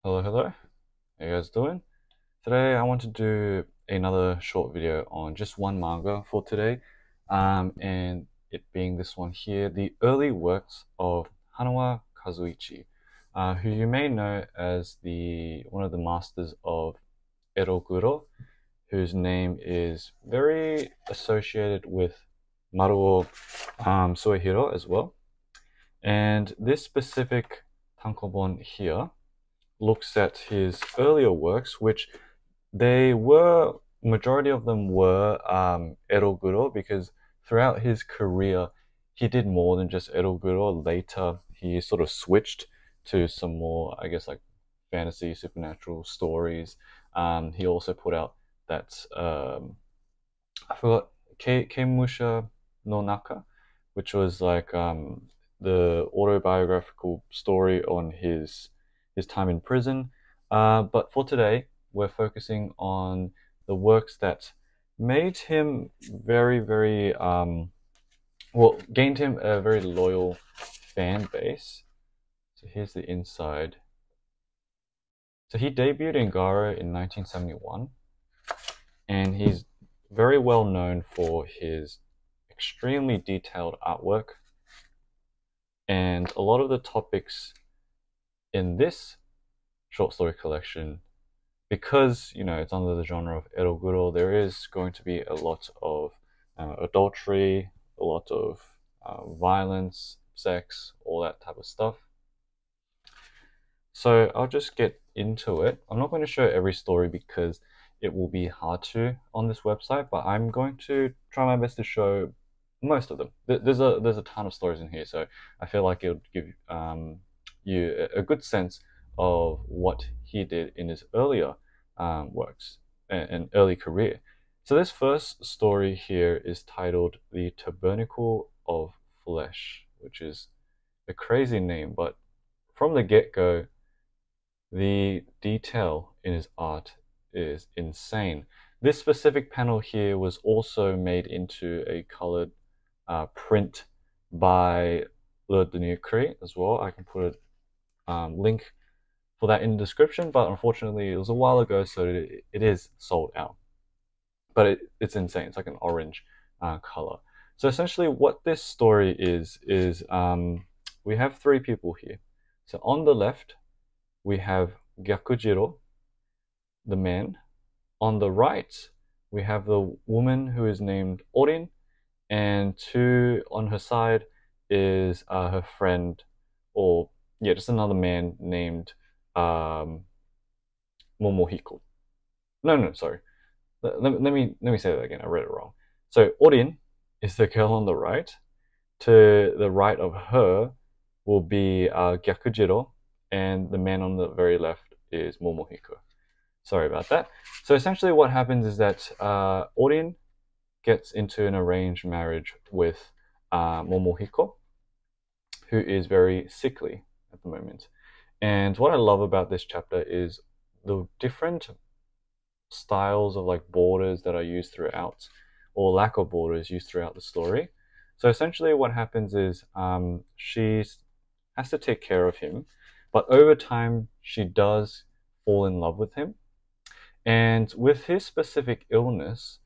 Hello, hello. How you guys doing? Today I want to do another short video on just one manga for today, and it being this one here, the early works of Hanawa Kazuichi, who you may know as the one of the masters of Eroguro, whose name is very associated with Maruo Suehiro as well. And this specific tankobon here looks at his earlier works, which majority of them were eroguro, because throughout his career he did more than just eroguro. Later he sort of switched to some more, I guess, like fantasy supernatural stories. He also put out that I forgot, Keimusha no Naka, which was like the autobiographical story on his time in prison. But for today, we're focusing on the works that made him gained him a very loyal fan base. So here's the inside. So he debuted in Garo in 1971, and he's very well known for his extremely detailed artwork. And a lot of the topics in this short story collection, because it's under the genre of eroguro, there is going to be a lot of adultery, a lot of violence, sex, all that type of stuff. So I'll just get into it. I'm not going to show every story because it will be hard to on this website, but I'm going to try my best to show most of them. There's a ton of stories in here, so I feel like it would give you a good sense of what he did in his earlier works and early career. So this first story here is titled The Tabernacle of Flesh, which is a crazy name, but from the get-go, the detail in his art is insane. This specific panel here was also made into a colored print by Bloody Ukiyo-e as well. I can put a link for that in the description, but unfortunately it was a while ago, so it is sold out. But it's insane. It's like an orange color. So essentially what this story is we have three people here. So on the left we have Gyakujiro, the man. On the right we have the woman who is named Orin, and on her side is her friend, or yeah, just another man named Momohiko. No, sorry. Let me say that again. I read it wrong. So Orin is the girl on the right. To the right of her will be Gyakujiro, and the man on the very left is Momohiko. Sorry about that. So essentially what happens is that Orin gets into an arranged marriage with Momohiko, who is very sickly at the moment. And what I love about this chapter is the different styles of like borders that are used throughout, or lack of borders used throughout the story. So essentially what happens is she has to take care of him, but over time she does fall in love with him. And with his specific illness,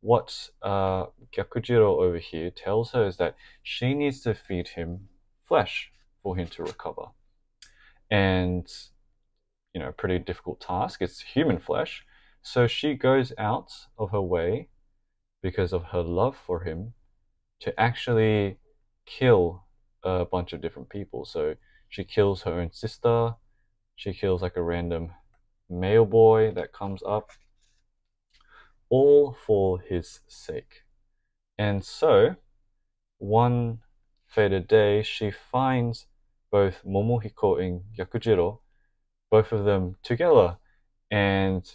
what Gyakujiro over here tells her is that she needs to feed him flesh for him to recover. And, pretty difficult task. It's human flesh. So she goes out of her way, because of her love for him, to actually kill a bunch of different people. So she kills her own sister. She kills like a random male boy that comes up, all for his sake. And so one fated day she finds both Momohiko and Gyakujiro, both of them together, and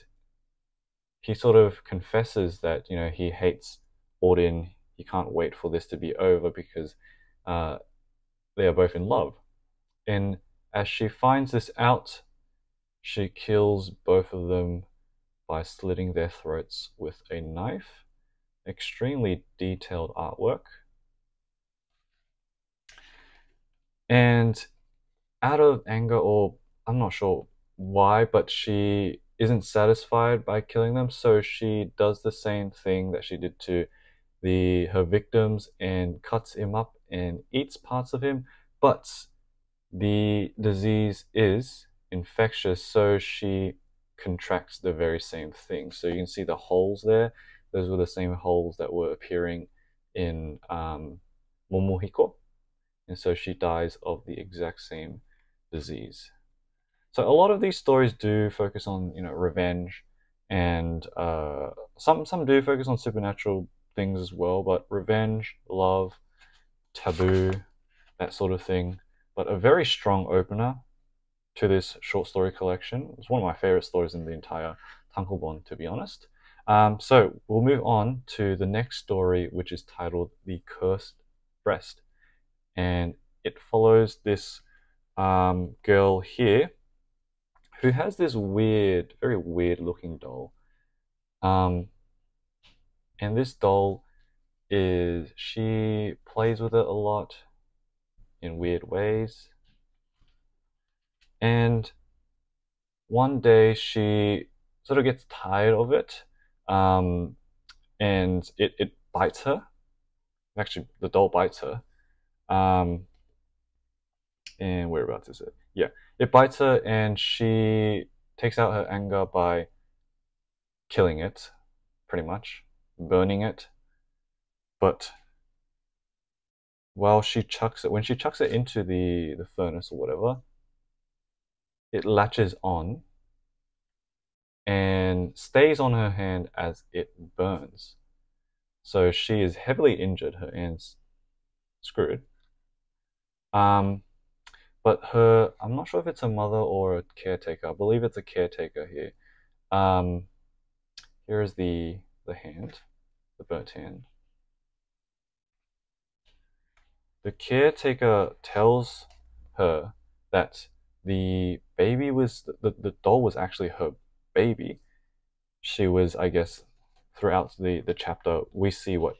he sort of confesses that he hates Orin. He can't wait for this to be over because they are both in love. And as she finds this out, she kills both of them by slitting their throats with a knife. Extremely detailed artwork. And out of anger, or I'm not sure why, but she isn't satisfied by killing them, so she does the same thing that she did to her victims and cuts him up and eats parts of him. But the disease is infectious, so she contracts the very same thing. So you can see the holes there. Those were the same holes that were appearing in Momohiko, and so she dies of the exact same disease. So a lot of these stories do focus on, you know, revenge, and some do focus on supernatural things as well, but revenge, love, taboo, that sort of thing. But a very strong opener to this short story collection. It's one of my favorite stories in the entire tankobon, to be honest. So we'll move on to the next story, which is titled The Cursed Breast. And it follows this girl here who has this weird, very weird looking doll. And this doll she plays with it a lot in weird ways. And one day she sort of gets tired of it, and it bites her. Actually, the doll bites her. And whereabouts is it? Yeah, it bites her, and she takes out her anger by killing it, pretty much, burning it. But when she chucks it into the furnace or whatever, it latches on and stays on her hand as it burns. So she is heavily injured, her hand's screwed. But I'm not sure if it's a mother or a caretaker. I believe it's a caretaker here. Here's the hand, the burnt hand. The caretaker tells her that the doll was actually her baby. She was, I guess, throughout the chapter, we see what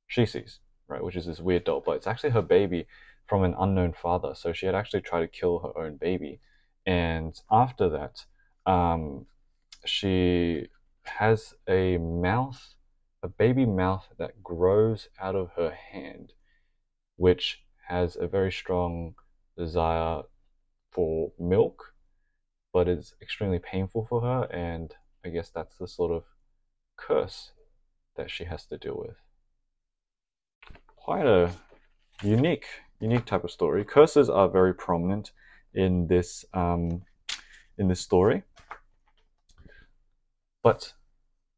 she sees, right? Which is this weird doll, but it's actually her baby from an unknown father. So she had actually tried to kill her own baby. And after that, she has a baby mouth that grows out of her hand, which has a very strong desire for milk, but is extremely painful for her. And I guess that's the sort of curse that she has to deal with. Quite a unique type of story. Curses are very prominent in this story, but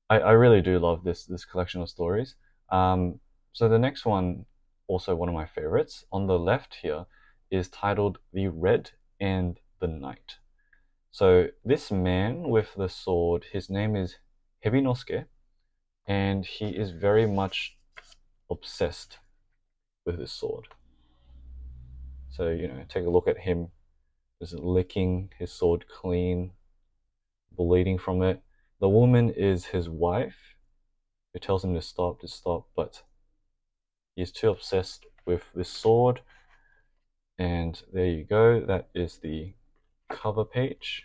I really do love this collection of stories. So the next one, also one of my favorites, on the left here, is titled The Red and the Night. So this man with the sword, his name is Hebinosuke, and he is very much obsessed with his sword. So, you know, take a look at him just licking his sword clean, bleeding from it. The woman is his wife, who tells him to stop, but he's too obsessed with this sword. And there you go, that is the cover page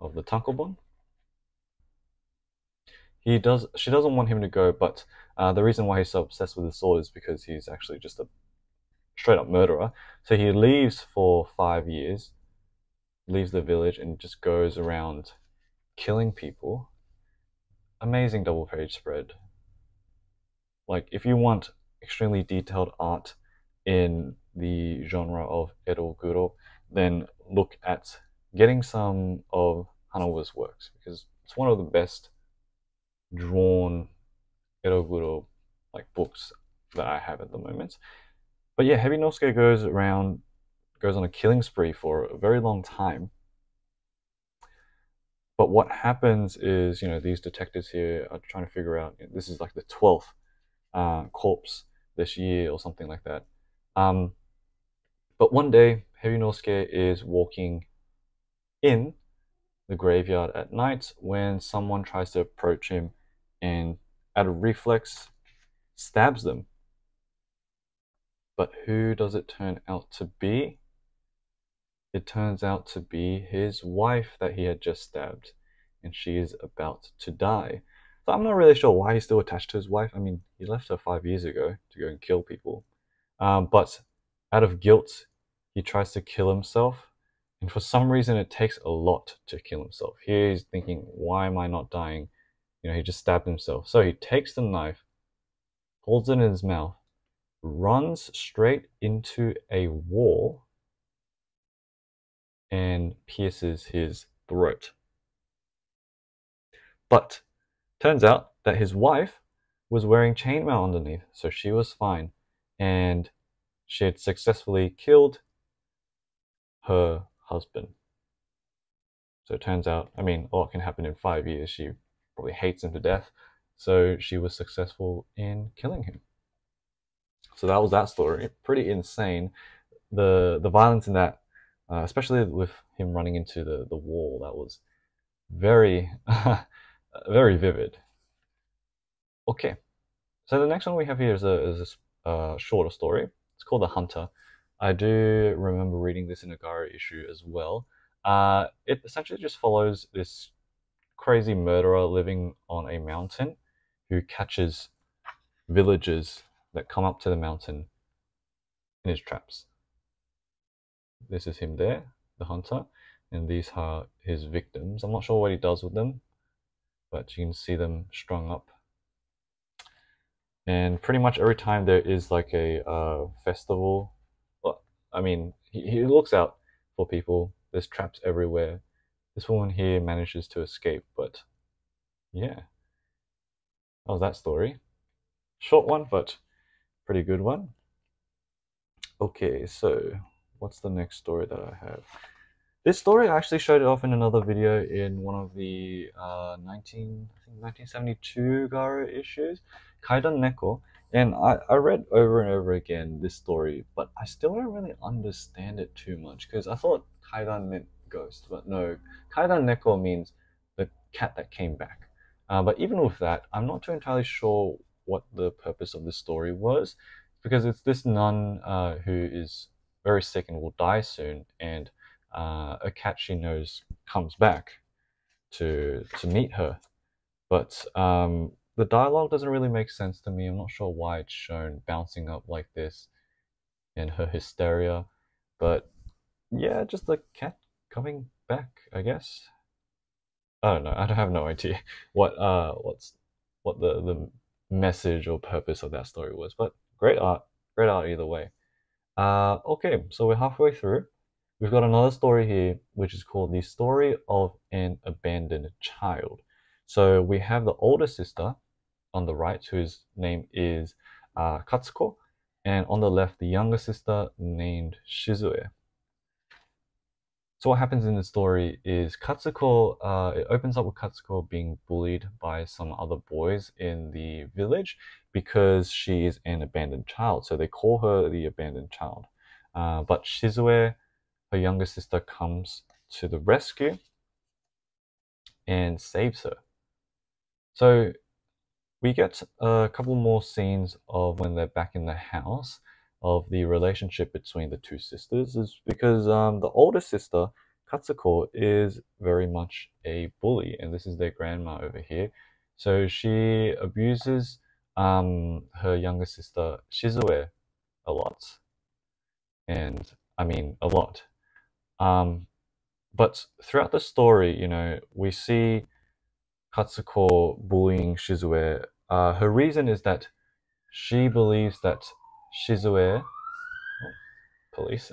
of the tankobon. She doesn't want him to go, but the reason why he's so obsessed with the sword is because he's actually just a straight up murderer. So he leaves for 5 years, leaves the village, and just goes around killing people. Amazing double page spread. Like, if you want extremely detailed art in the genre of Edoguro, then look at getting some of Hanawa's works, because it's one of the best drawn Edoguro like books that I have at the moment. But yeah, Hebinosuke goes on a killing spree for a very long time. But what happens is, you know, these detectives here are trying to figure out, you know, this is like the 12th corpse this year or something like that. But one day, Hebinosuke is walking in the graveyard at night when someone tries to approach him and, out of reflex, stabs them. But who does it turn out to be? it turns out to be his wife that he had just stabbed, and she is about to die. So I'm not really sure why he's still attached to his wife. I mean, he left her 5 years ago to go and kill people. But out of guilt, he tries to kill himself. And for some reason, it takes a lot to kill himself. He's thinking, why am I not dying? He just stabbed himself. So he takes the knife, holds it in his mouth, runs straight into a wall, and pierces his throat. But turns out that his wife was wearing chainmail underneath, so she was fine, and she had successfully killed her husband. So it turns out, I mean, a lot can happen in 5 years. She probably hates him to death, so she was successful in killing him. So that was that story. Pretty insane. The violence in that, especially with him running into the wall, that was very very vivid. Okay, so the next one we have here is a shorter story. It's called The Hunter. I do remember reading this in a Garo issue as well. It essentially just follows this crazy murderer living on a mountain who catches villagers that come up to the mountain in his traps. This is him there, the hunter, and these are his victims. I'm not sure what he does with them, but you can see them strung up. And pretty much every time there is like a festival, well, I mean, he looks out for people. There's traps everywhere. This woman here manages to escape, but yeah, that was that story. Short one, but pretty good one. Okay, so what's the next story that I have? This story I actually showed it off in another video in one of the 1972 Garo issues, Kaidan Neko, and I read over and over again this story, but I still don't really understand it too much because I thought Kaidan meant ghost, but no, Kaidan Neko means the cat that came back. But even with that, I'm not too entirely sure what the purpose of this story was, because it's this nun who is very sick and will die soon, and a cat she knows comes back to meet her. But the dialogue doesn't really make sense to me. I'm not sure why it's shown bouncing up like this and her hysteria. But yeah, just the cat coming back, I guess. I don't know. I have no idea what the message or purpose of that story was. But great art either way. Okay, so we're halfway through. We've got another story here, which is called The Story of an Abandoned Child. So we have the older sister on the right, whose name is Katsuko, and on the left, the younger sister named Shizue. So what happens in the story is Katsuko, it opens up with Katsuko being bullied by some other boys in the village because she is an abandoned child. So they call her the abandoned child. But Shizue, her younger sister, comes to the rescue and saves her. So we get a couple more scenes of when they're back in the house of the relationship between the two sisters, is because the older sister, Katsuko, is very much a bully, and this is their grandma over here. So she abuses her younger sister, Shizue, a lot. And I mean, a lot. But throughout the story, we see Katsuko bullying Shizue. Her reason is that she believes that Shizue, police,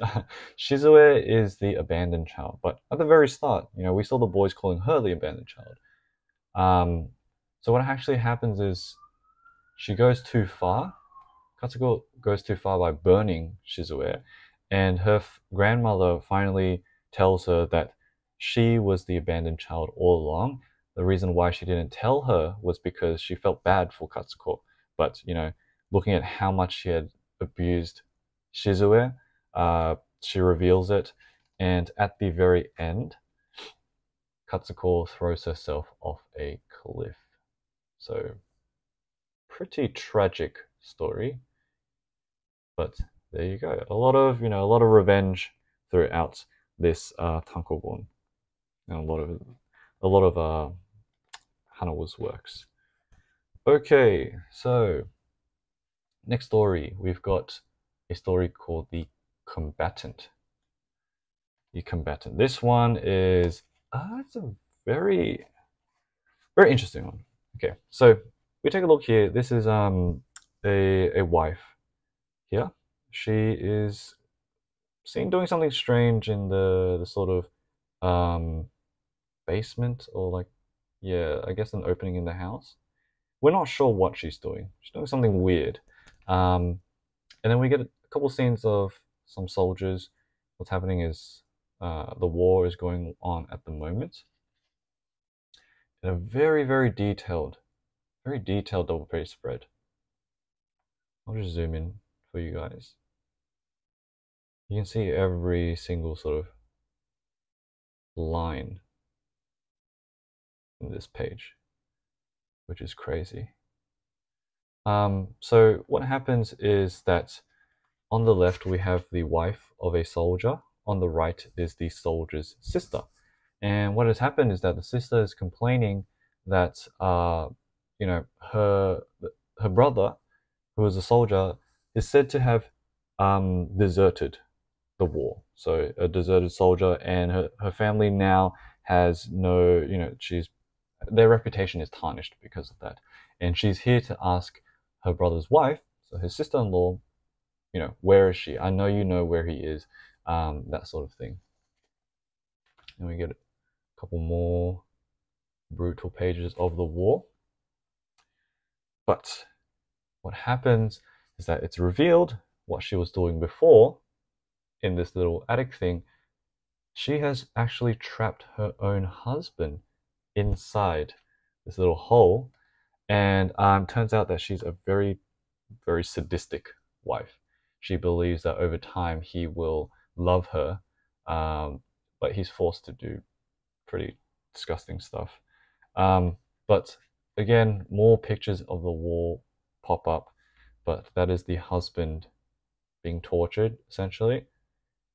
Shizue is the abandoned child. But at the very start, we saw the boys calling her the abandoned child. So what actually happens is she goes too far. Katsuko goes too far by burning Shizue, and her grandmother finally tells her that she was the abandoned child all along. The reason why she didn't tell her was because she felt bad for Katsuko. But, looking at how much she had abused Shizue, she reveals it. And at the very end, Katsuko throws herself off a cliff. So, pretty tragic story. But there you go. A lot of revenge throughout this tankobon and a lot of Hanawa's works. Okay, so next story, we've got a story called The Combatant. The Combatant. This one is it's a very interesting one. Okay, so we take a look here. This is a wife here. She is seen doing something strange in the sort of basement, or like, yeah, I guess an opening in the house. We're not sure what she's doing. She's doing something weird. And then we get a couple scenes of some soldiers. What's happening is the war is going on at the moment. And a very detailed double page spread. I'll just zoom in for you guys. You can see every single sort of line in this page, which is crazy. So what happens is that on the left we have the wife of a soldier. On the right is the soldier's sister. And what has happened is that the sister is complaining that you know, her brother, who is a soldier, is said to have deserted the war. So a deserted soldier, and her family now has no, you know, their reputation is tarnished because of that. And she's here to ask her brother's wife, so his sister-in-law, you know, where is she? I know you know where he is, that sort of thing. And we get a couple more brutal pages of the war. But what happens is that it's revealed what she was doing before in this little attic thing. She has actually trapped her own husband inside this little hole, and turns out that she's a very sadistic wife. She believes that over time he will love her, but he's forced to do pretty disgusting stuff. But again, more pictures of the war pop up, but that is the husband being tortured, essentially.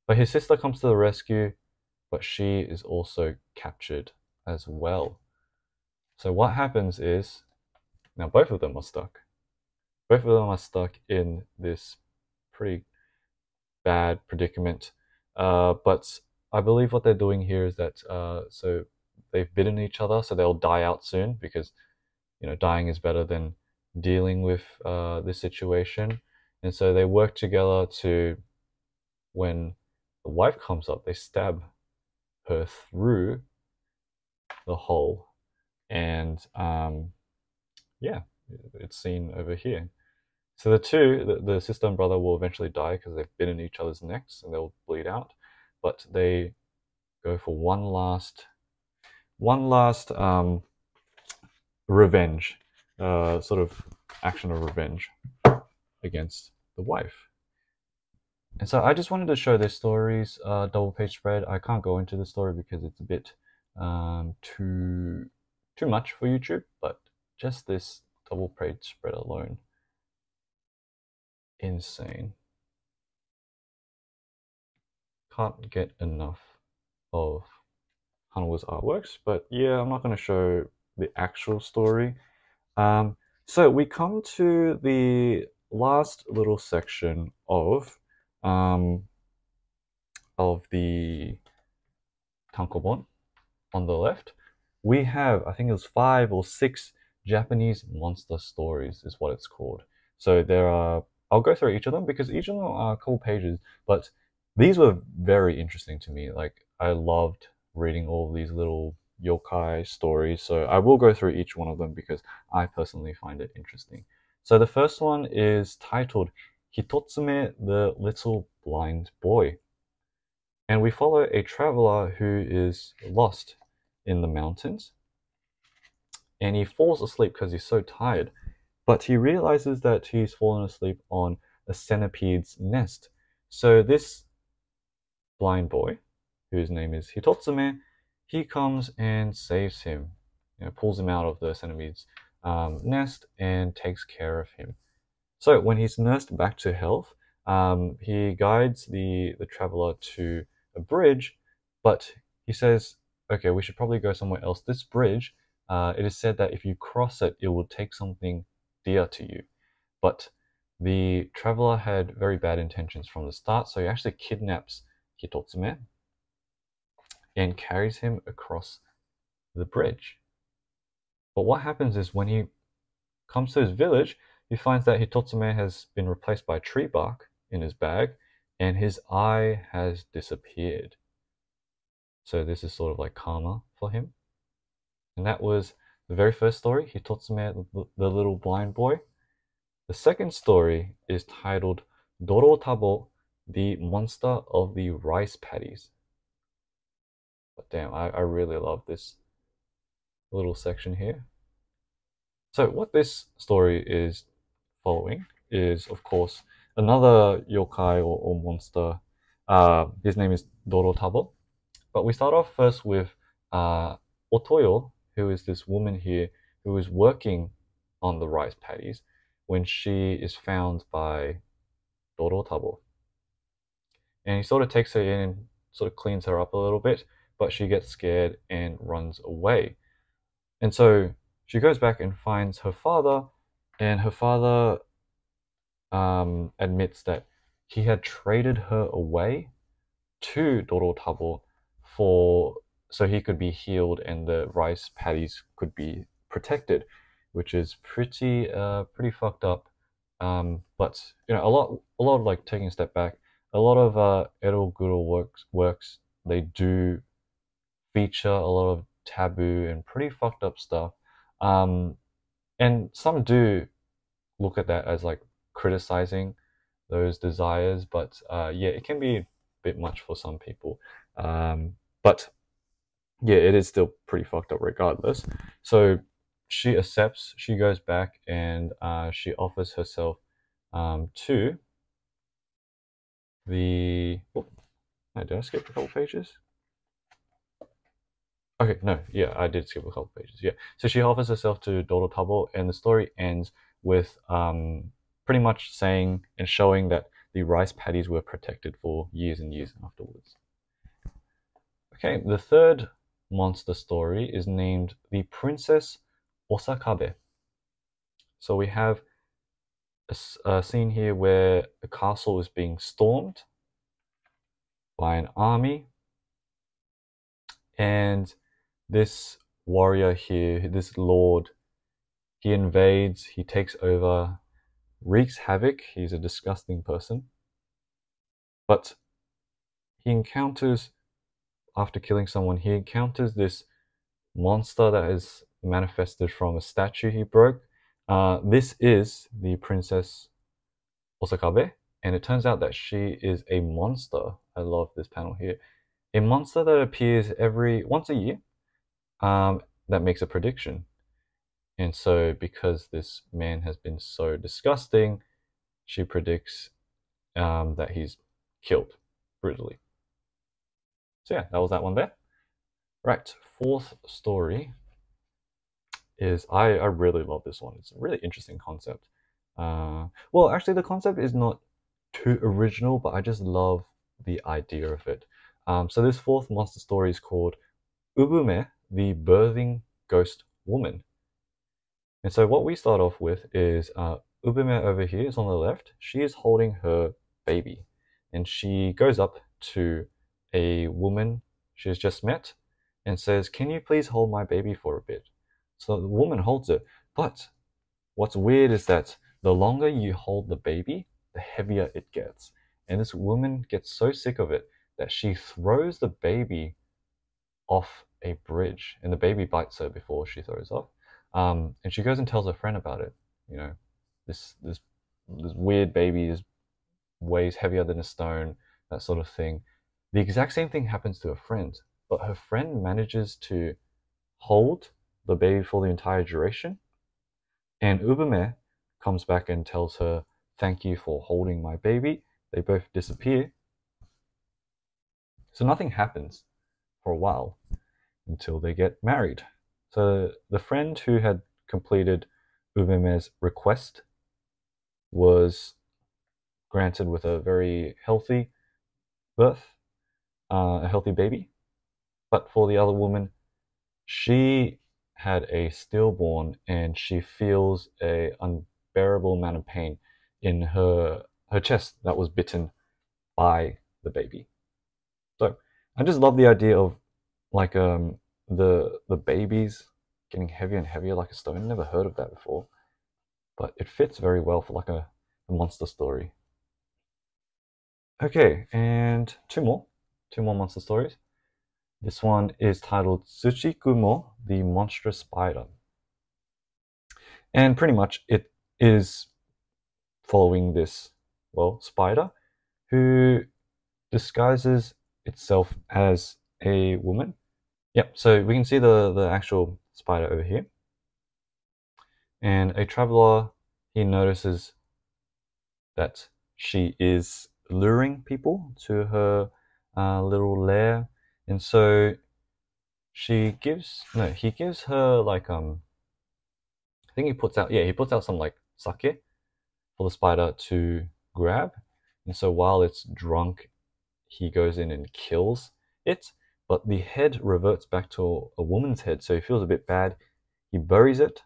But his sister comes to the rescue, but she is also captured as well. So what happens is, now both of them are stuck. Both of them are stuck in this pretty bad predicament. But I believe what they're doing here is that so they've bitten each other, so they'll die out soon, because, you know, dying is better than dealing with this situation. And so they work together to, when the wife comes up, they stab her through the hole, and yeah, it's seen over here. So the sister and brother will eventually die because they've bitten each other's necks and they'll bleed out. But they go for one last revenge, sort of action of revenge against the wife. And so I just wanted to show this story's double page spread. I can't go into the story because it's a bit too much for YouTube, but just this double page spread alone, insane. Can't get enough of Hanawa's artworks, but yeah, I'm not going to show the actual story. So we come to the last little section of the tankobon. On the left, we have, I think it was 5 or 6 Japanese monster stories is what it's called. So there are, I'll go through each of them because each of them are a couple pages, but these were very interesting to me. Like, I loved reading all these little yokai stories, so I will go through each one of them because I personally find it interesting. So the first one is titled Hitotsume, the Little Blind Boy. And we follow a traveler who is lost in the mountains, and he falls asleep because he's so tired, but he realizes that he's fallen asleep on a centipede's nest. So this blind boy, whose name is Hitotsume, he comes and saves him, you know, pulls him out of the centipede's nest and takes care of him. So when he's nursed back to health, he guides the traveler to a bridge But he says, okay, we should probably go somewhere else. This bridge, it is said that if you cross it, it will take something dear to you. But the traveler had very bad intentions from the start, so he actually kidnaps Hitotsume and carries him across the bridge. But what happens is when he comes to his village, he finds that Hitotsume has been replaced by tree bark in his bag, and his eye has disappeared. So this is sort of like karma for him. And that was the very first story, Hitotsume, the little blind boy. The second story is titled Dorotabou, the monster of the rice paddies. But damn, I really love this little section here. So what this story is following is, of course, another yokai or monster. His name is Dorotabou. But we start off first with Otoyo, who is this woman here who is working on the rice paddies when she is found by Dorotabou. And he sort of takes her in and sort of cleans her up a little bit, but she gets scared and runs away. And so she goes back and finds her father, and her father admits that he had traded her away to Dorotabou so he could be healed and the rice paddies could be protected, which is pretty fucked up. But you know, a lot of like taking a step back, a lot of Eroguro works they do feature a lot of taboo and pretty fucked up stuff. And some do look at that as like criticizing those desires, but yeah, it can be a bit much for some people. But yeah, it is still pretty fucked up regardless. So she accepts, she goes back and she offers herself to the. Oh, did I skip a couple pages? Okay, no, yeah, I did skip a couple pages. Yeah, so she offers herself to Dorotabou, and the story ends with pretty much saying and showing that the rice paddies were protected for years and years afterwards. Okay, the third monster story is named The Princess Osakabe. So we have a scene here where a castle is being stormed by an army, and this warrior here, this lord, he invades, he takes over, wreaks havoc. He's a disgusting person. But he encounters, after killing someone, he encounters this monster that is manifested from a statue he broke. This is the Princess Osakabe, and it turns out that she is a monster. I love this panel here. A monster that appears once a year, that makes a prediction. And so, because this man has been so disgusting, she predicts that he's killed brutally. So yeah, that was that one there. Right, fourth story is I really love this one. It's a really interesting concept. Well, actually, the concept is not too original, but I just love the idea of it. So this fourth monster story is called Ubume, the Birthing Ghost Woman. And so what we start off with is Ubume over here is on the left. She is holding her baby, and she goes up to a woman she's just met and says, "Can you please hold my baby for a bit?" So the woman holds it, but what's weird is that the longer you hold the baby, the heavier it gets. And this woman gets so sick of it that she throws the baby off a bridge, and the baby bites her before she throws off. And she goes and tells her friend about it. You know, this weird baby weighs heavier than a stone, that sort of thing. The exact same thing happens to her friend, but her friend manages to hold the baby for the entire duration. And Ubume comes back and tells her, "Thank you for holding my baby." They both disappear. So nothing happens for a while until they get married. So the friend who had completed Ubume's request was granted with a very healthy birth, a healthy baby. But for the other woman, she had a stillborn and she feels a unbearable amount of pain in her chest that was bitten by the baby. So I just love the idea of like the babies getting heavier and heavier like a stone. Never heard of that before, but it fits very well for like a monster story. Okay, and two more monster stories. This one is titled Tsuchigumo, the Monstrous Spider. And pretty much it is following this, well, spider who disguises itself as a woman. Yep, so we can see the actual spider over here. And a traveler, he notices that she is luring people to her little lair. And so he gives her like I think he puts out some like sake for the spider to grab. And so while it's drunk, he goes in and kills it, but the head reverts back to a woman's head, so he feels a bit bad. He buries it,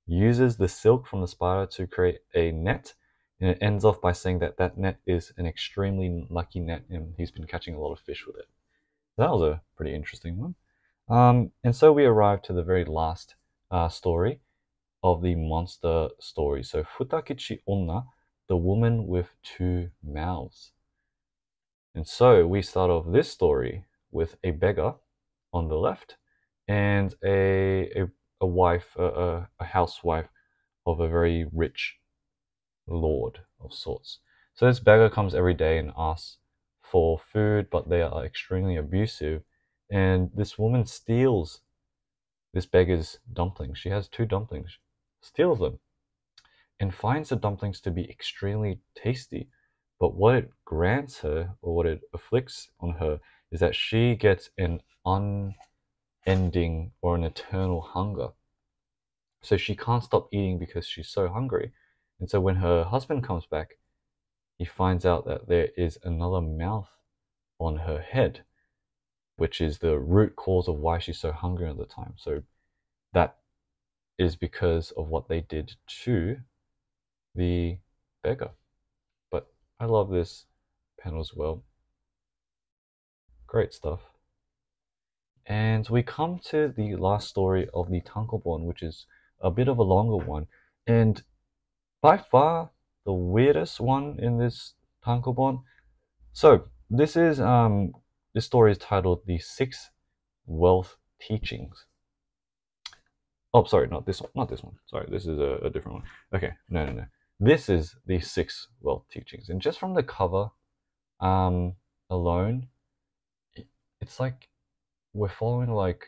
uses the silk from the spider to create a net, and it ends off by saying that that net is an extremely lucky net and he's been catching a lot of fish with it. That was a pretty interesting one. And so we arrive to the very last story of the monster story. So Futakichi Onna, the woman with two mouths. And so we start off this story with a beggar on the left and a wife, a housewife of a very rich lord of sorts. So this beggar comes every day and asks for food, but they are extremely abusive. And this woman steals this beggar's dumplings. She has two dumplings, steals them, and finds the dumplings to be extremely tasty. But what it grants her, or what it afflicts on her, is that she gets an unending or an eternal hunger. So she can't stop eating because she's so hungry. And so when her husband comes back, he finds out that there is another mouth on her head, which is the root cause of why she's so hungry at the time. So that is because of what they did to the beggar. But I love this panel as well. Great stuff. And we come to the last story of the tankobon, which is a bit of a longer one, and by far the weirdest one in this tankobon. So this story is titled "The Six Wealth Teachings." Oh, sorry, not this one. Not this one. Sorry, this is a different one. Okay, no. This is the Six Wealth Teachings, and just from the cover, alone, it's like we're following like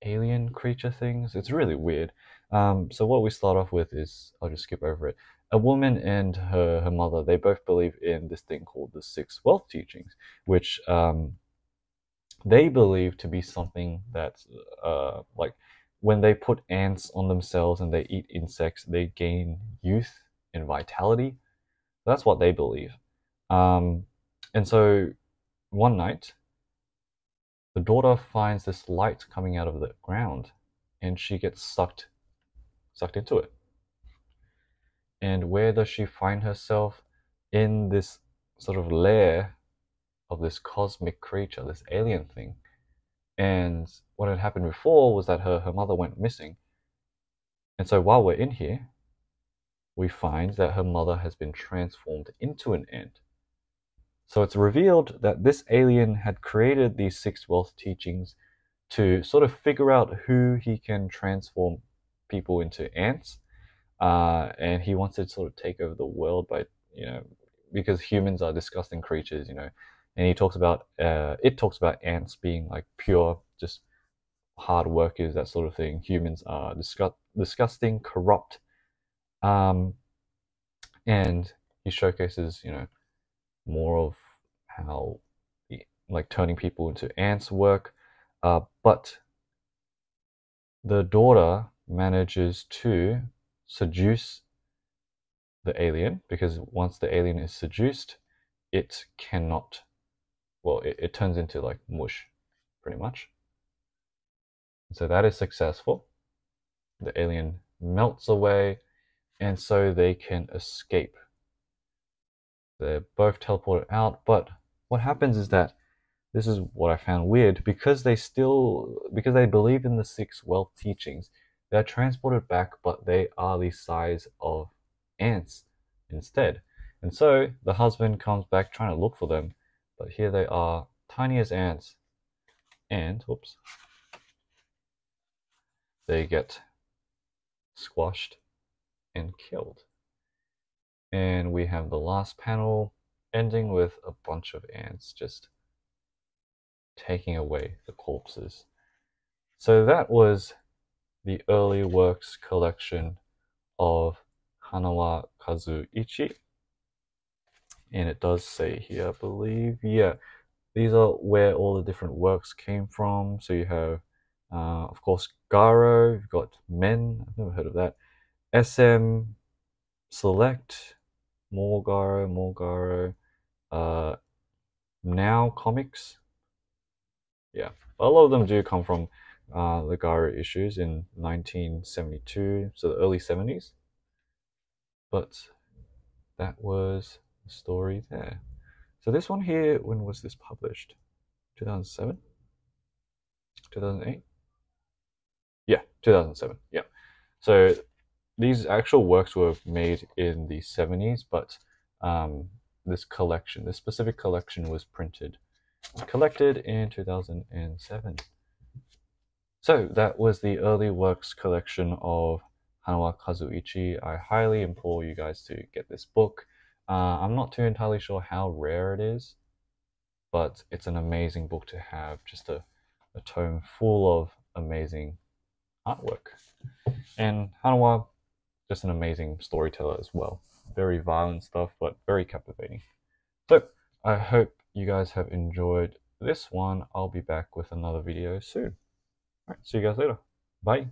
alien creature things. It's really weird. So what we start off with is, I'll just skip over it. A woman and her mother, they both believe in this thing called the Six Wealth Teachings, which they believe to be something that's like when they put ants on themselves and they eat insects, they gain youth and vitality. That's what they believe. And so one night, the daughter finds this light coming out of the ground, and she gets sucked into it. And where does she find herself? In this sort of lair of this cosmic creature, this alien thing. And what had happened before was that her mother went missing. And so while we're in here, we find that her mother has been transformed into an ant. So it's revealed that this alien had created these Six Wealth Teachings to sort of figure out who he can transform people into ants. And he wants to sort of take over the world by, because humans are disgusting creatures, And he talks about, it talks about ants being like pure, just hard workers, that sort of thing. Humans are disgusting, corrupt. And he showcases, more of how like turning people into ants work, but the daughter manages to seduce the alien, because once the alien is seduced, it cannot, well, it turns into like mush pretty much. So that is successful. The alien melts away, and so they can escape. They're both teleported out, but what happens is that this is what I found weird, because they believe in the six wealth teachings, they're transported back, but they are the size of ants instead. And so the husband comes back trying to look for them, but here they are, tiny as ants, and whoops, they get squashed and killed. And we have the last panel ending with a bunch of ants just taking away the corpses. So that was the early works collection of Hanawa Kazuichi. And it does say here, I believe, yeah, these are where all the different works came from. So you have, of course, Garo, you've got Men, I've never heard of that, SM Select, more Garo, Now Comics. Yeah, a lot of them do come from the Garo issues in 1972, so the early 70s. But that was the story there. So this one here, when was this published? 2007? 2008? Yeah, 2007. Yeah. So these actual works were made in the 70s, but this specific collection was collected in 2007. So that was the early works collection of Hanawa Kazuichi. I highly implore you guys to get this book. I'm not too entirely sure how rare it is, but it's an amazing book to have, just a tome full of amazing artwork. And Hanawa, just an amazing storyteller as well. Very violent stuff, but very captivating. So I hope you guys have enjoyed this one. I'll be back with another video soon. All right, see you guys later. Bye.